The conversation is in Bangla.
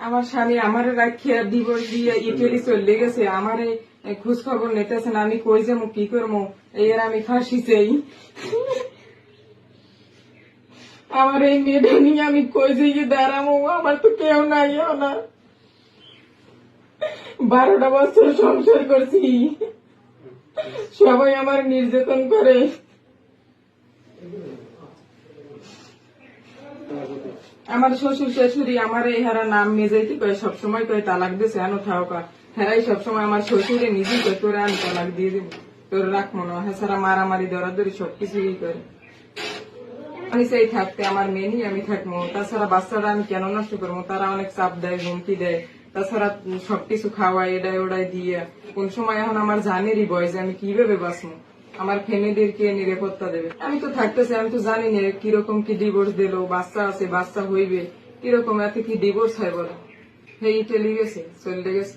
আমার স্বামী আমার রাখিয়া ডিভোর্স দিয়ে ইটালি চলে গেছে, আমারে খোঁজ খবর নিতেছে না, আমি কই যাবো কি করবো, এর আমি ফাঁসি চাই। আমার এই মেয়েটা নিয়ে আমি কই যাই দাঁড়াবো, আমার তো কেউ নাই না। 12টা বছর সংসার করছি, সবাই আমার নির্যাতন করে। আমার শ্বশুর শাশুড়ি আমার এহারা নাম মেজাইতে কয়, সবসময় কয় তালাক দিছে আনো থাকা, হেরাই সবসময় আমার শ্বশুরে নিজেই কয় তোরে আমি তালাক দিয়ে দিব, তোর রাখবো না, হেসারা মারামারি দরাদরি সবকিছুই করে। আমি চাই থাকতে আমার মেয়ে নিয়ে আমি থাকবো, তাছাড়া বাচ্চারা আমি কেন নষ্ট করবো, তারা অনেক চাপ দেয়, হুমকি দেয়, তাছাড়া সবকিছু খাওয়াই এডাই ওডাই দিয়ে কোন সময় এখন আমার জানেরই বয়স যে আমি কিভাবে বাঁচবো, আমার ফ্যামিলির কে নিরাপত্তা দেবে। আমি তো থাকতেছি, আমি তো জানি না কিরকম কি ডিভোর্স দিল, বাচ্চা আছে বাচ্চা হইবে কিরকম, এতে কি ডিভোর্স হয় বলো। হে ইটালি গেছে চলে গেছে।